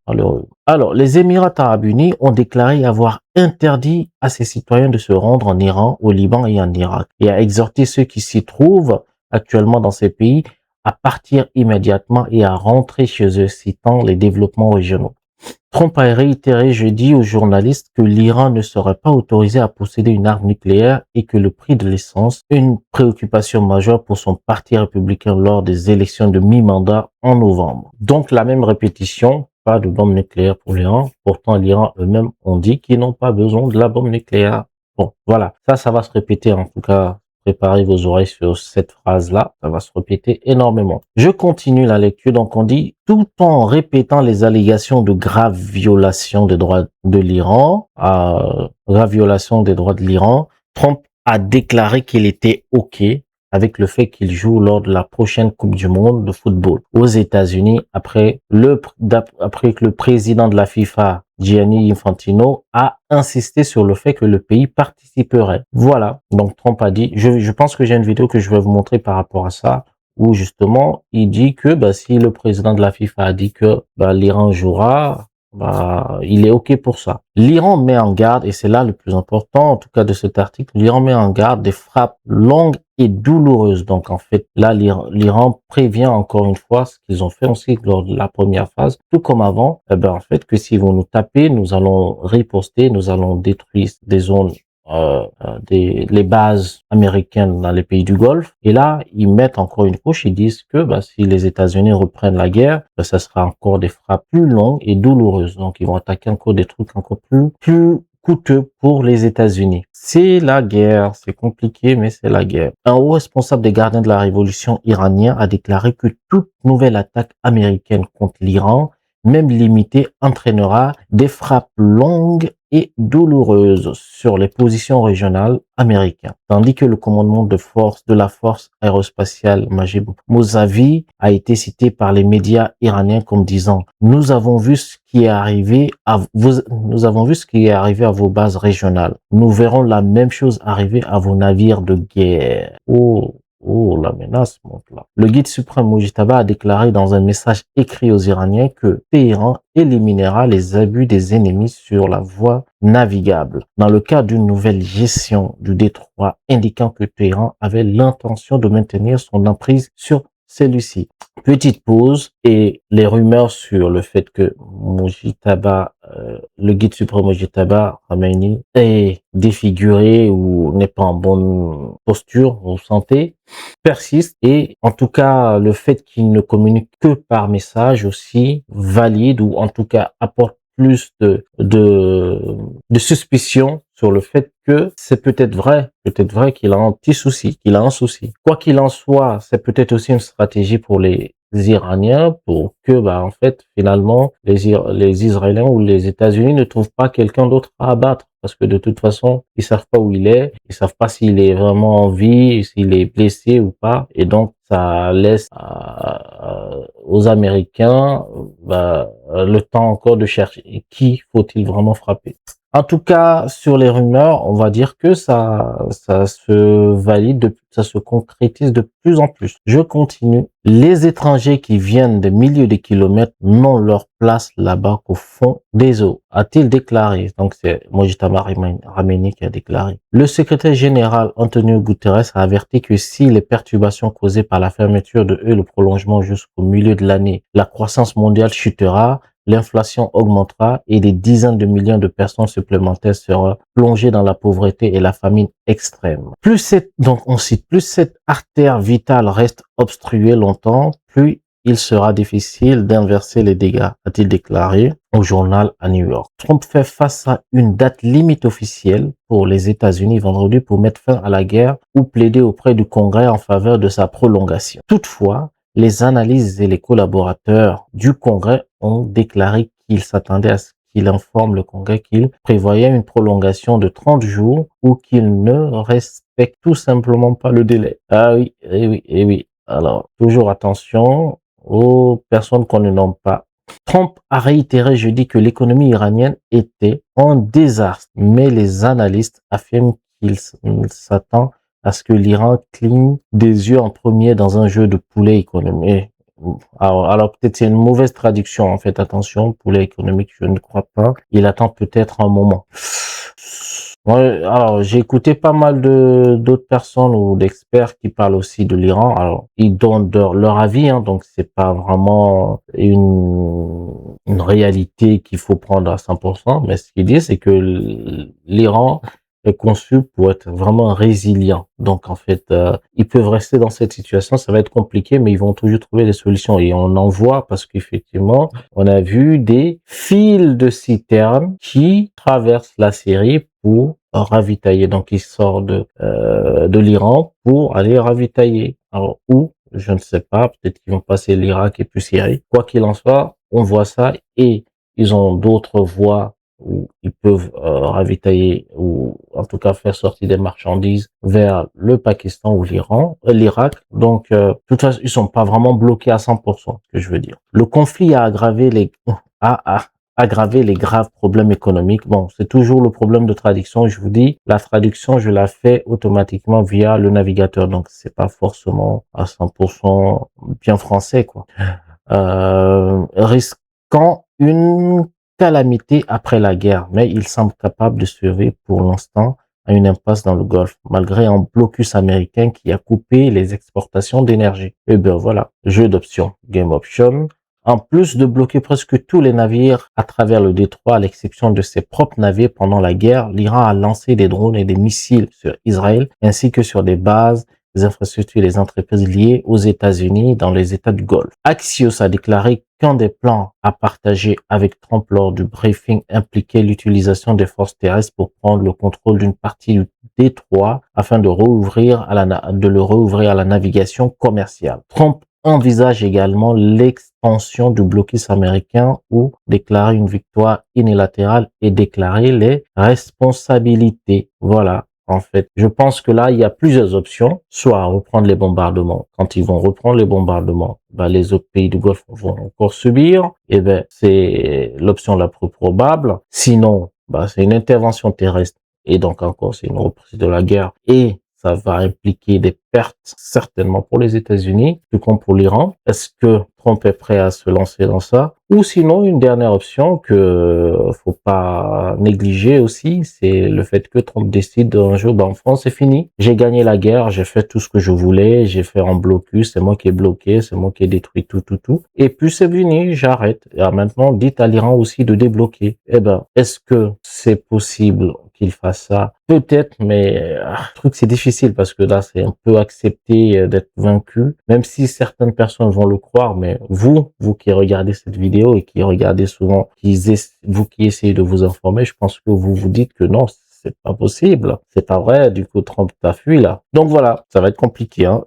malheureux. Alors, les Émirats arabes unis ont déclaré avoir interdit à ses citoyens de se rendre en Iran, au Liban et en Irak, et a exhorté ceux qui s'y trouvent actuellement dans ces pays à partir immédiatement et à rentrer chez eux, citant les développements régionaux. Trump a réitéré jeudi aux journalistes que l'Iran ne serait pas autorisé à posséder une arme nucléaire et que le prix de l'essence est une préoccupation majeure pour son parti républicain lors des élections de mi-mandat en novembre. Donc la même répétition, pas de bombe nucléaire pour l'Iran. Pourtant l'Iran eux-mêmes ont dit qu'ils n'ont pas besoin de la bombe nucléaire. Bon, voilà, ça va se répéter en tout cas. Préparez vos oreilles sur cette phrase-là, ça va se répéter énormément. Je continue la lecture, donc on dit, tout en répétant les allégations de grave violation des droits de l'Iran, grave violation des droits de l'Iran, Trump a déclaré qu'il était OK avec le fait qu'il joue lors de la prochaine Coupe du Monde de football aux États-Unis après que le président de la FIFA, Gianni Infantino, a insisté sur le fait que le pays participerait. Voilà. Donc Trump a dit, je pense que j'ai une vidéo que je vais vous montrer par rapport à ça, où justement il dit que si le président de la FIFA a dit que l'Iran jouera, il est OK pour ça. L'Iran met en garde, et c'est là le plus important, en tout cas de cet article, l'Iran met en garde des frappes longues et douloureuses. Donc en fait, là, l'Iran prévient encore une fois ce qu'ils ont fait aussi lors de la première phase, tout comme avant, en fait, que si vous nous tapez, nous allons riposter, nous allons détruire des zones les bases américaines dans les pays du Golfe. Et là, ils mettent encore une couche, ils disent que si les États-Unis reprennent la guerre, ça sera encore des frappes plus longues et douloureuses. Donc, ils vont attaquer encore des trucs encore plus coûteux pour les États-Unis. C'est la guerre, c'est compliqué, mais c'est la guerre. Un haut responsable des gardiens de la révolution iranien a déclaré que toute nouvelle attaque américaine contre l'Iran, même limitée, entraînera des frappes longues et douloureuse sur les positions régionales américaines. Tandis que le commandement de la force aérospatiale Majid Mousavi a été cité par les médias iraniens comme disant « Nous avons vu ce qui est arrivé à vos bases régionales. Nous verrons la même chose arriver à vos navires de guerre. » Oh, la menace monte là. Le guide suprême Mojtaba a déclaré dans un message écrit aux Iraniens que Téhéran éliminera les abus des ennemis sur la voie navigable dans le cadre d'une nouvelle gestion du détroit indiquant que Téhéran avait l'intention de maintenir son emprise sur celui-ci. Petite pause et les rumeurs sur le fait que Mojtaba, le guide suprême Mojtaba Khamenei est défiguré ou n'est pas en bonne posture ou santé persiste et en tout cas le fait qu'il ne communique que par message aussi valide ou en tout cas apporte plus de suspicion sur le fait que c'est peut-être vrai qu'il a un petit souci, qu'il a un souci. Quoi qu'il en soit, c'est peut-être aussi une stratégie pour les Iraniens pour que, en fait, finalement, les Israéliens ou les États-Unis ne trouvent pas quelqu'un d'autre à abattre. Parce que de toute façon, ils savent pas où il est, ils savent pas s'il est vraiment en vie, s'il est blessé ou pas. Et donc, ça laisse aux Américains le temps encore de chercher qui faut-il vraiment frapper. En tout cas, sur les rumeurs, on va dire que ça se valide, ça se concrétise de plus en plus. Je continue. Les étrangers qui viennent des milliers de kilomètres n'ont leur place là-bas qu'au fond des eaux, a-t-il déclaré. Donc c'est Mojtaba Khamenei qui a déclaré. Le secrétaire général Antonio Guterres a averti que si les perturbations causées par la fermeture de et le prolongement jusqu'au milieu de l'année, la croissance mondiale chutera, l'inflation augmentera et des dizaines de millions de personnes supplémentaires seront plongées dans la pauvreté et la famine extrême. Plus cette artère vitale reste obstruée longtemps, plus il sera difficile d'inverser les dégâts, a-t-il déclaré au journal à New York. Trump fait face à une date limite officielle pour les États-Unis vendredi pour mettre fin à la guerre ou plaider auprès du Congrès en faveur de sa prolongation. Toutefois, les analyses et les collaborateurs du Congrès ont déclaré qu'ils s'attendaient à ce qu'il informe le Congrès qu'il prévoyait une prolongation de 30 jours ou qu'il ne respecte tout simplement pas le délai. Ah oui, eh oui. Alors, toujours attention aux personnes qu'on ne nomme pas. Trump a réitéré jeudi que l'économie iranienne était en désastre, mais les analystes affirment qu'il s'attend à ce que l'Iran cligne des yeux en premier dans un jeu de poulet économique. alors peut-être c'est une mauvaise traduction, en fait, attention, poulet économique, je ne crois pas. Il attend peut-être un moment. Ouais, alors j'ai écouté pas mal de d'autres personnes ou d'experts qui parlent aussi de l'Iran. Alors ils donnent leur avis, hein, donc c'est pas vraiment une réalité qu'il faut prendre à 100%. Mais ce qu'ils disent, c'est que l'Iran est conçu pour être vraiment résilient. Donc en fait, ils peuvent rester dans cette situation. Ça va être compliqué, mais ils vont toujours trouver des solutions. Et on en voit parce qu'effectivement, on a vu des fils de citernes qui traversent la Syrie pour ravitailler. Donc, ils sortent de l'Iran pour aller ravitailler. Alors, où? Je ne sais pas. Peut-être qu'ils vont passer l'Irak et puis Syrie. Quoi qu'il en soit, on voit ça et ils ont d'autres voies où ils peuvent ravitailler ou en tout cas faire sortir des marchandises vers le Pakistan ou l'Irak. Donc, de toute façon, ils sont pas vraiment bloqués à 100%, ce que je veux dire. Le conflit a aggravé les graves problèmes économiques. Bon, c'est toujours le problème de traduction. Je vous dis, la traduction, je la fais automatiquement via le navigateur. Donc, c'est pas forcément à 100% bien français, quoi. Risquant une calamité après la guerre, mais il semble capable de survivre pour l'instant à une impasse dans le Golfe, malgré un blocus américain qui a coupé les exportations d'énergie. Et bien voilà, jeu d'options, game option. En plus de bloquer presque tous les navires à travers le détroit, à l'exception de ses propres navires pendant la guerre, l'Iran a lancé des drones et des missiles sur Israël, ainsi que sur des bases, des infrastructures et des entreprises liées aux États-Unis dans les États du Golfe. Axios a déclaré qu'un des plans à partager avec Trump lors du briefing impliquait l'utilisation des forces terrestres pour prendre le contrôle d'une partie du détroit afin de le rouvrir à la navigation commerciale. Trump envisage également l'extension du blocus américain ou déclarer une victoire unilatérale et déclarer les responsabilités. Voilà. En fait, je pense que là, il y a plusieurs options. Soit reprendre les bombardements. Quand ils vont reprendre les bombardements, les autres pays du Golfe vont encore subir. Et c'est l'option la plus probable. Sinon, c'est une intervention terrestre. Et donc encore, c'est une reprise de la guerre. Et ça va impliquer des pertes certainement pour les États-Unis, tout comme pour l'Iran. Est-ce que Trump est prêt à se lancer dans ça? Ou sinon, une dernière option que faut pas négliger aussi, c'est le fait que Trump décide un jour, en France, c'est fini. J'ai gagné la guerre, j'ai fait tout ce que je voulais, j'ai fait un blocus, c'est moi qui ai bloqué, c'est moi qui ai détruit tout. Et puis c'est fini, j'arrête. Et maintenant, dites à l'Iran aussi de débloquer. Est-ce que c'est possible qu'il fasse ça? Peut-être, mais le truc c'est difficile parce que là c'est un peu accepté d'être vaincu, même si certaines personnes vont le croire, mais vous qui regardez cette vidéo et qui regardez souvent, vous qui essayez de vous informer, je pense que vous vous dites que non, c'est pas possible, c'est pas vrai, du coup Trump t'a fui là. Donc voilà, ça va être compliqué, hein.